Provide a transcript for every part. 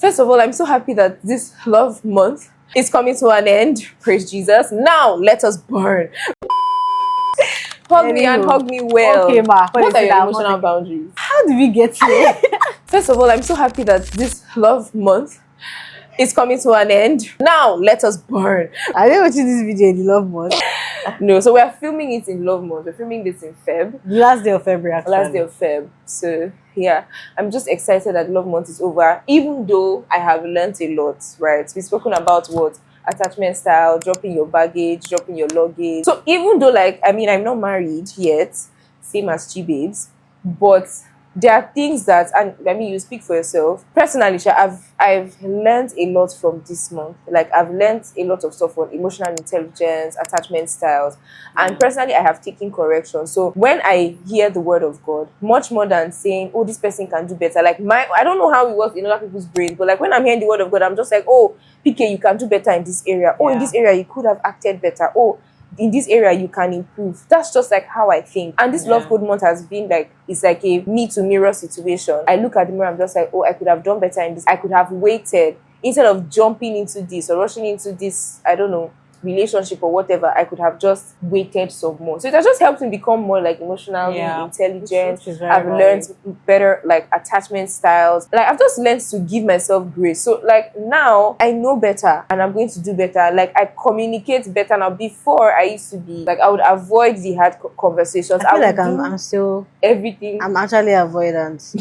First of all, I'm so happy that this love month is coming to an end. Praise Jesus. Now, let us burn. Hug me and hug me well. Okay, ma. What are your emotional boundaries? How did we get here? First of all, I'm so happy that this love month is coming to an end. Now, let us burn. Are they watching this video in the love month? No, so we're filming it in love month. We're filming this in Feb. The last day of February, actually. Last day of Feb. So, yeah, I'm just excited that love month is over. Even though I have learned a lot, right? We've spoken about what? Attachment style, dropping your baggage, dropping your luggage. So even though, like, I mean, I'm not married yet, same as G-babes, but there are things that, and I mean, you speak for yourself. Personally, I've learned a lot from this month. Like, I've learned a lot of stuff on emotional intelligence, attachment styles, and personally, I have taken correction. So when I hear the word of God, much more than saying, oh, this person can do better, like I don't know how it works in other people's brains, but like when I'm hearing the word of God, I'm just like, oh, PK, you can do better in this area. Oh, in this area, you could have acted better. Oh, in this area you can improve. That's just like how I think. And this love code month has been like, it's like a me to mirror situation. I look at the mirror, I'm just like, oh, I could have done better in this. I could have waited instead of jumping into this or rushing into this, I don't know, relationship or whatever. I could have just waited some more. So it has just helped me become more like emotionally intelligent. I've learned better like attachment styles. Like I've just learned to give myself grace. So like now I know better and I'm going to do better. Like I communicate better now. Before I used to be like, I would avoid the hard conversations. I feel like I'm still everything. I'm actually avoidant.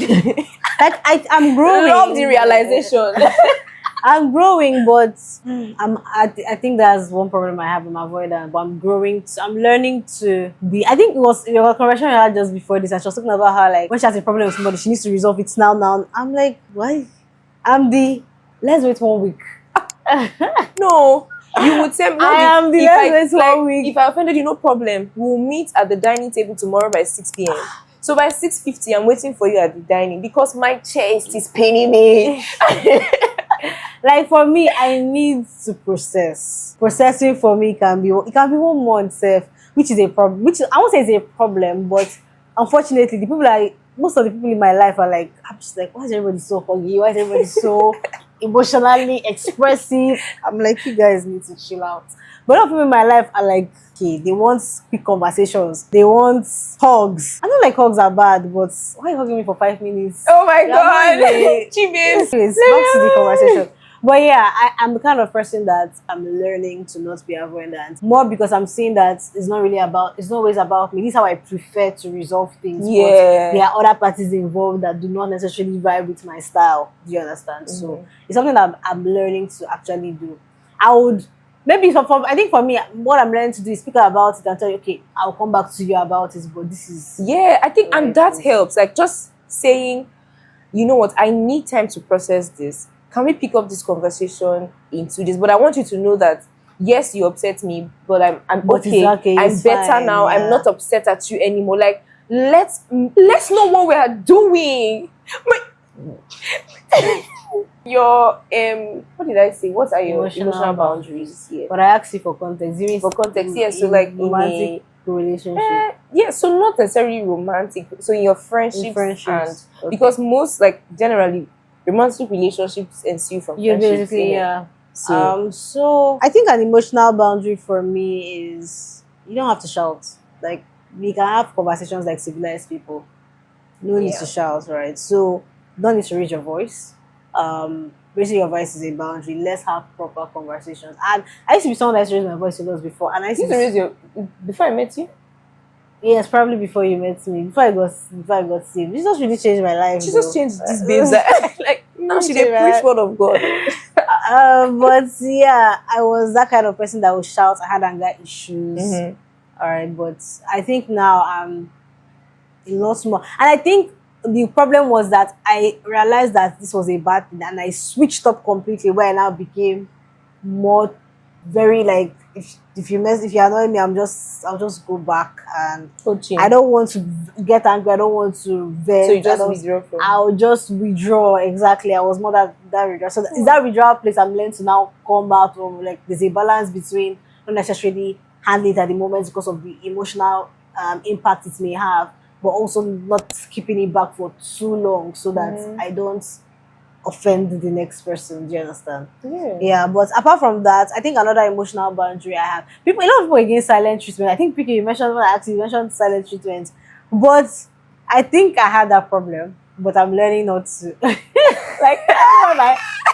Like I'm growing. Love the realization. I'm growing, but I think that's one problem I have. I'm avoidant, but I'm growing. I'm learning to be. I think it was your conversation I had just before this. I was talking about how like when she has a problem with somebody, she needs to resolve it now. I'm like, why? Let's wait 1 week. No. You would say, I am the let's wait 1 week. If I offended you, no problem. We'll meet at the dining table tomorrow by 6 p.m. So by 6:50, I'm waiting for you at the dining because my chest is paining me. Like for me, I need to process. Processing for me can be 1 month safe, which is a problem. Which I won't say is a problem, but unfortunately, most of the people in my life are like, I'm just like, why is everybody so huggy? Why is everybody so emotionally expressive? I'm like, you guys need to chill out. But a lot of people in my life are like, okay, they want quick conversations. They want hugs. I don't like hugs are bad, but why are you hugging me for 5 minutes? Oh my God. Anyways, back to the conversation. But yeah, I'm the kind of person that I'm learning to not be avoidant. More because I'm seeing that it's not always about me. This is how I prefer to resolve things. Yeah. But there are other parties involved that do not necessarily vibe with my style. Do you understand? So it's something that I'm learning to actually do. I think for me, what I'm learning to do is speak about it and tell you, okay, I'll come back to you about it, but this is... Yeah, I think, and that helps. Like just saying, you know what, I need time to process this. Can we pick up this conversation in 2 days? But I want you to know that, yes, you upset me, but I'm okay. I'm better fine, now. Yeah. I'm not upset at you anymore. Like, let's know what we are doing. Your what did I say? What are your emotional boundaries? Yeah. But I asked you for context. For context, yeah. So like romantic relationship. Yeah, so not necessarily romantic. So in your friendships. And because most like generally romantic relationships ensue from friendships. Basically, yeah. So I think an emotional boundary for me is you don't have to shout. Like we can have conversations like civilized people. No need to shout, right? So don't need to raise your voice. Raising your voice is a boundary. Let's have proper conversations. And I used to be someone that used to raise my voice a lot before. And I used to raise your before I met you? Yes, probably before you met me. Before I got saved. Jesus really changed my life. Jesus changed these babes. Like now she did preach word of God. But yeah, I was that kind of person that would shout. I had anger issues. All right, but I think now I'm a lot more. And I think the problem was that I realized that this was a bad thing and I switched up completely where I now became more very like if you annoy me, I'll just go back and I don't want to get angry, I don't want to vent. So you just withdraw from I'll just withdraw, exactly. I was more that withdrawal. So is that withdrawal place I'm learning to now come back from, like there's a balance between not necessarily handling it at the moment because of the emotional impact it may have, but also not keeping it back for too long so that I don't offend the next person. Do you understand? Yeah. Yeah, but apart from that, I think another emotional boundary I have. People, a lot of people against silent treatment. I think Picky, you mentioned when I asked you, you mentioned silent treatment, but I think I had that problem. But I'm learning not to. Like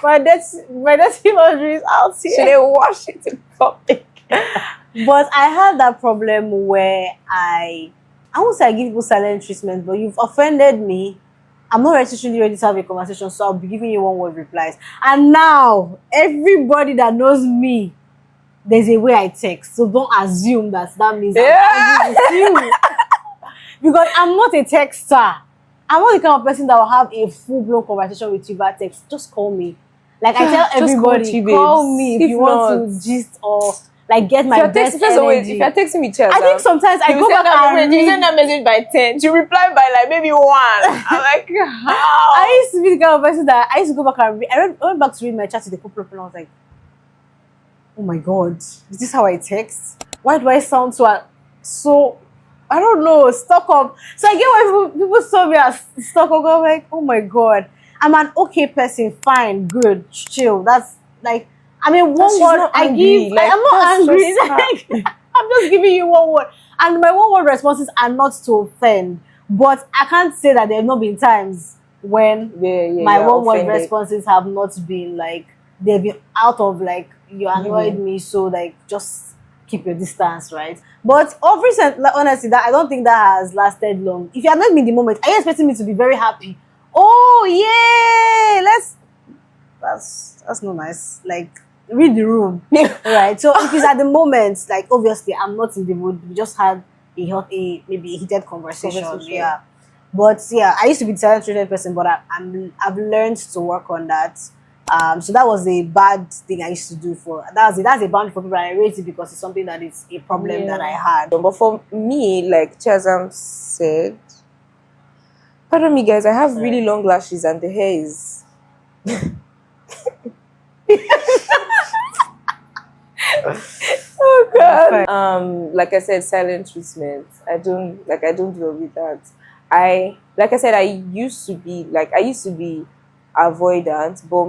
my dirty boundaries out Should here. they wash it in public? But I had that problem where I won't say I give people silent treatment, but you've offended me. I'm not necessarily ready to have a conversation, so I'll be giving you one word replies. And now everybody that knows me, there's a way I text. So don't assume that means I'm angry with you. Because I'm not a texter. I'm not the kind of person that will have a full-blown conversation with you via text. Just call me. Like I tell Just call everybody, Chi call babes. me if If you want not- to gist or like get If my you're best texting, energy. if you're texting me, Chelsea, I think sometimes I you go send back that, and you read. send that message by 10. You reply by like maybe 1. I'm like, how? I used to be the kind of person that I used to go back and read. I went back to read my chat with a couple of people and I was like, oh my god, is this how I text? Why do I sound so I don't know, stuck up? So I get why people saw me as stuck up. I'm like, oh my god, I'm an okay person, fine, good, chill. That's like, I mean, one She's word not I angry, give. like, I'm not that's angry. just her. Like, I'm just giving you one word, and my one word responses are not to offend. But I can't say that there have not been times when my you're one word offended. responses have not been like they've been out of like you annoyed me, so like just keep your distance, right? But of recent, like, honestly, that I don't think that has lasted long. If you annoyed me in the moment, are you expecting me to be very happy? Oh yeah, that's not nice. Like read the room, right? So if it's at the moment, like obviously I'm not in the mood. We just had maybe a heated conversation. Yeah. But yeah, I used to be the silent treated person, but I've learned to work on that. So that was a bad thing I used to do for that's a boundary for people, and I raised it because it's something that is a problem that I had. But for me, like Chazam said, pardon me, guys, I have really long lashes and the hair is. Oh god. Like I said, silent treatment. I don't deal with that. Like I said, I used to be avoidant, but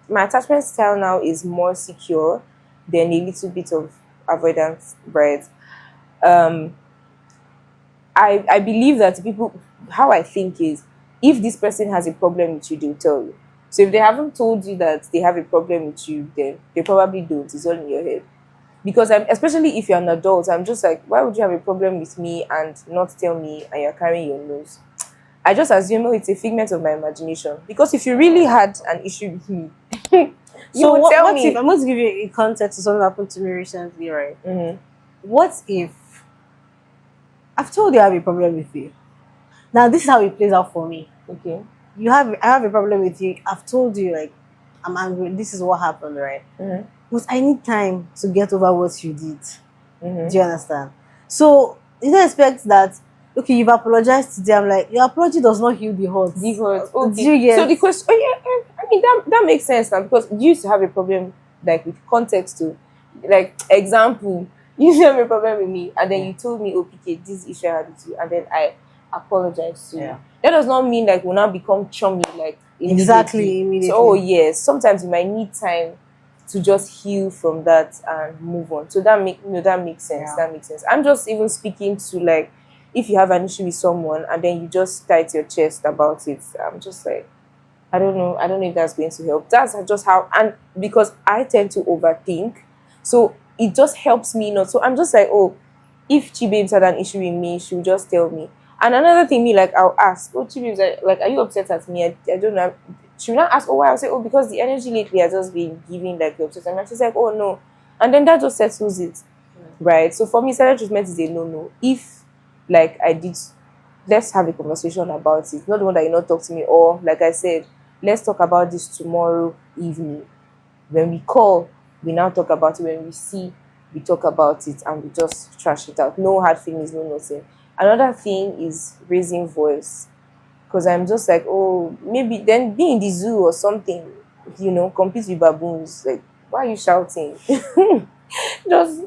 my attachment style now is more secure than a little bit of avoidance, right? Um I believe that people, how I think is, if this person has a problem with you, they'll tell you. So if they haven't told you that they have a problem with you, then they probably don't. It's all in your head. Because especially if you're an adult, I'm just like, why would you have a problem with me and not tell me, and you're carrying your nose? I just assume, oh, it's a figment of my imagination. Because if you really had an issue with me, you would tell me. If I'm going to give you a context to something that happened to me recently, right? Mhm. What if I've told you I have a problem with you? Now this is how it plays out for me. Okay. I have a problem with you. I've told you like I'm angry. This is what happened, right? Mhm. But I need time to get over what you did. Mhm. Do you understand? So you don't expect that. Okay, you've apologized today. I'm like, your apology does not heal the hurt. The hurt. Do Okay. you get? So the question, oh yeah, I mean that makes sense now, because you used to have a problem like with context too. Like example, you used to have a problem with me, and then you told me, oh PK, this issue I had with you, and then I apologized to you. That does not mean like we'll now become chummy like Exactly, immediately. So yes, sometimes you might need time to just heal from that and move on. So that makes sense. Yeah. That makes sense. I'm just even speaking to like, if you have an issue with someone and then you just tight your chest about it, I'm just like, I don't know if that's going to help. That's just how, and because I tend to overthink, so it just helps me not. So I'm just like, oh, if Chi Babes had an issue with me, she'll just tell me. And another thing, me, like, I'll ask, oh, Chi Babes, like, are you upset at me? I don't know. She will not ask, oh, why? I'll say, oh, because the energy lately has just been giving like the upset. And she's like, oh no. And then that just settles it. Right? So for me, silent treatment is a no-no. If like I did, let's have a conversation about it. Not the one that you not talk to me, or like I said, let's talk about this tomorrow evening. When we call, we now talk about it. When we see, we talk about it, and we just trash it out. No hard feelings, no nothing. Another thing is raising voice. Because I'm just like, oh, maybe then be in the zoo or something, compete with baboons. Like, why are you shouting? just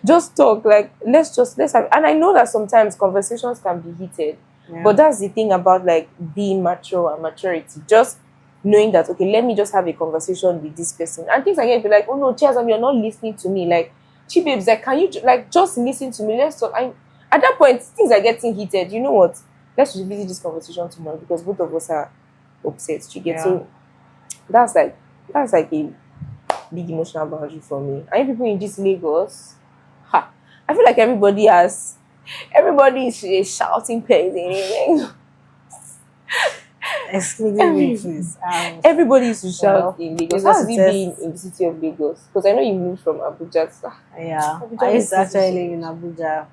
just talk. Like, let's have, and I know that sometimes conversations can be heated. Yeah. But that's the thing about like being mature and maturity. Just knowing that, okay, let me just have a conversation with this person. And things like that, be like, oh no, Chiazam, you're not listening to me. Like, Chi babes, like, can you like just listen to me? Let's talk. At that point, things are getting heated. You know what? Let's revisit this conversation tomorrow because both of us are upset. You get Yeah. so that's like a big emotional boundary for me. And you people in this Lagos, ha, I feel like everybody is a shouting pain. Excluding me, please. Everybody used to shout Well, in Lagos. Lagos How has it is been in the city of Lagos? Because I know you moved from Abuja. Yeah, Abuja I used to is actually live in Abuja.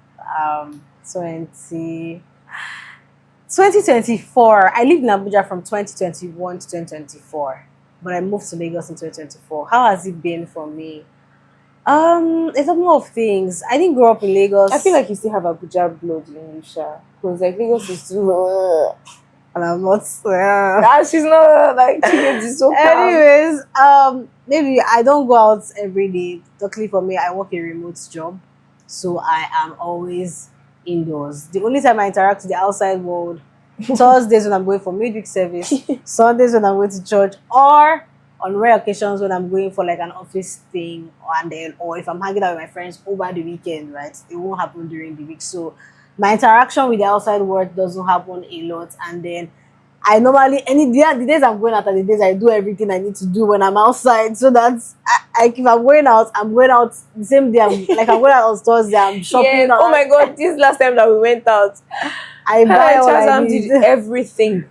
2024. I lived in Abuja from 2021 to 2024, but I moved to Lagos in 2024. How has it been for me? It's a lot of things. I didn't grow up in Lagos. I feel like you still have Abuja blood in you, Sha. Because like Lagos is too. and I'm not. She's not like Chinedu is so calm. Anyways, maybe I don't go out every day. Luckily for me, I work a remote job, so I am always indoors. The only time I interact with the outside world, Thursdays when I'm going for midweek service, Sundays when I'm going to church, or on rare occasions when I'm going for like an office thing, or if I'm hanging out with my friends over the weekend, right? It won't happen during the week. So my interaction with the outside world doesn't happen a lot, and then I normally the days I'm going out are the days I do everything I need to do when I'm outside. So that's if I'm going out the same day. I'm going out on Thursday. I'm shopping. Yes. Oh my God! This last time that we went out, I buy all I Chazam need. did everything.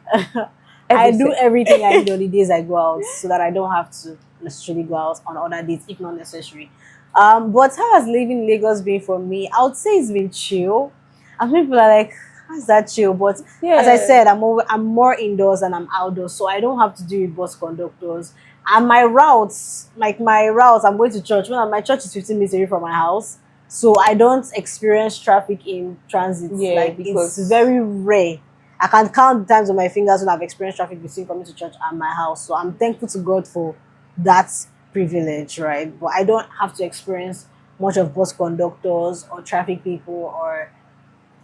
I do everything I need on the days I go out, so that I don't have to necessarily go out on other days if not necessary. But how has living in Lagos been for me? I would say it's been chill. And people are like, how's that chill? But as I said, I'm more indoors than I'm outdoors, so I don't have to deal with bus conductors. And my routes, I'm going to church. My church is 15 minutes away from my house, so I don't experience traffic in transit. Yeah, because it's very rare. I can count the times on my fingers when I've experienced traffic between coming to church and my house. So I'm thankful to God for that privilege, right? But I don't have to experience much of bus conductors or traffic people or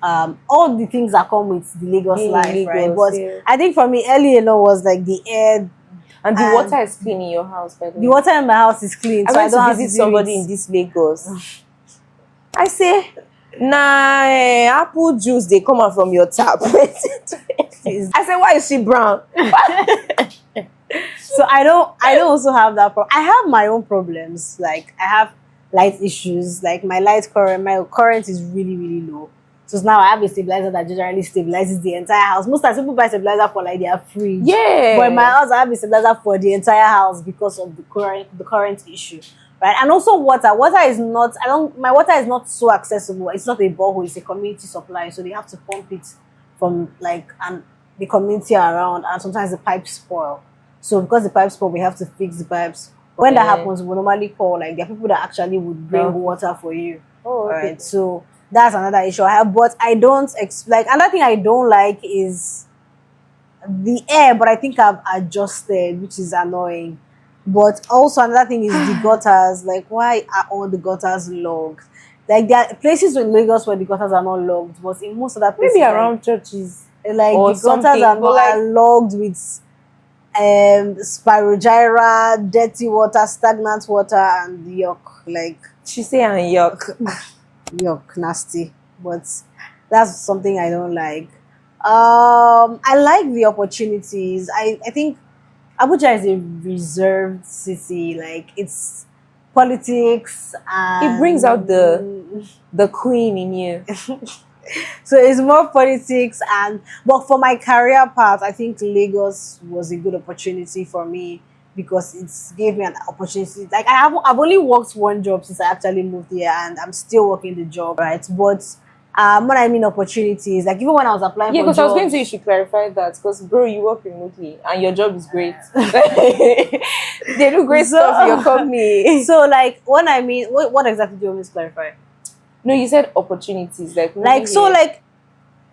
all the things that come with the Lagos life, Lagos, right? But yeah. I think for me, early alone was like the air. And the water is clean in your house, by the way. The water in my house is clean, so I don't have to visit somebody in this Lagos. I say, nah, apple juice they come out from your tap. I say, why is she brown? So I don't also have that problem. I have my own problems. Like I have light issues. Like my current is really, really low. So now I have a stabilizer that generally stabilizes the entire house. Most times people buy stabilizer for like their fridge. Yeah. But in my house I have a stabilizer for the entire house because of the current issue. Right? And also water. My water is not so accessible. It's not a borehole, it's a community supply. So they have to pump it from the community around, and sometimes the pipes spoil. So because the pipes spoil, we have to fix the pipes. When that happens, we normally call there are people that actually would bring water for you. Oh, okay. Alright. So that's another issue I have. But I don't another thing I don't like is the air, but I think I've adjusted, which is annoying. But also another thing is the gutters. Like, why are all the gutters logged? Like there are places in Lagos where the gutters are not logged, but in most other places, maybe around churches, like or the gutters are logged with spirogyra, dirty water, stagnant water, and yuck. Like she say and yuck. Yuck, nasty. But that's something I don't like. I like the opportunities. I think Abuja is a reserved city. Like it's politics, and it brings out the queen in you. So it's more politics, but for my career path, I think Lagos was a good opportunity for me because it gave me an opportunity. Like I've only worked one job since I actually moved here, and I'm still working the job, right? But what I mean opportunities, like even when I was applying for because jobs, I was going to say you should clarify that because bro, you work remotely and your job is great. They do great stuff in your company. So like what I mean, what exactly do you want me to clarify? No, you said opportunities, like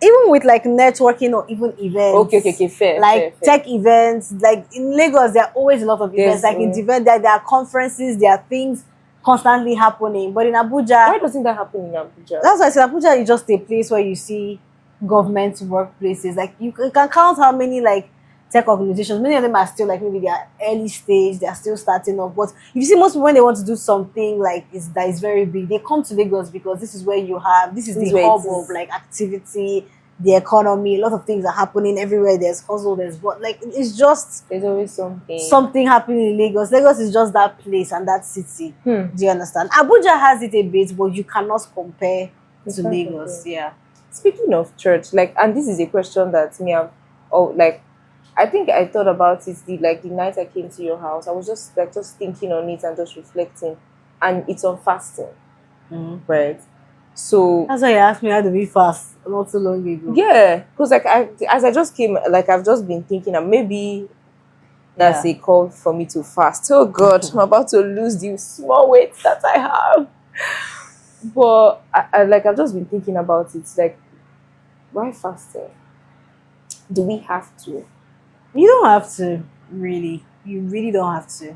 even with like networking or even events. Okay, fair. Like fair. Tech events, like in Lagos, there are always a lot of events. Like in the event, there are conferences, there are things constantly happening. But in Abuja, why doesn't that happen in Abuja? That's why I said Abuja is just a place where you see government workplaces. Like you can count how many like tech organizations, many of them are still like maybe they are early stage, they are still starting up. But if you see most people when they want to do something like that is very big, they come to Lagos because this is where you have this is This the is where it hub of is. like activity, the economy. A lot of things are happening everywhere. There's hustle, there's but like it's just There's always something. something happening in Lagos. Lagos is just that place and that city. Hmm. Do you understand? Abuja has it a bit, but you cannot compare You to can't Lagos. compare. Yeah. Speaking of church, like, and this is a question that me have, oh, like, I think I thought about it the night I came to your house. I was just thinking on it and just reflecting, and it's on fasting, Mhm. right? So That's why you asked me how to be fast not so long ago. yeah, because like as I just came, like I've just been thinking, and maybe that's Yeah. a call for me to fast. Oh God, I'm about to lose the small weight that I have. But I've just been thinking about it, like, why fasting? Do we have to? You don't have to, really. You really don't have to.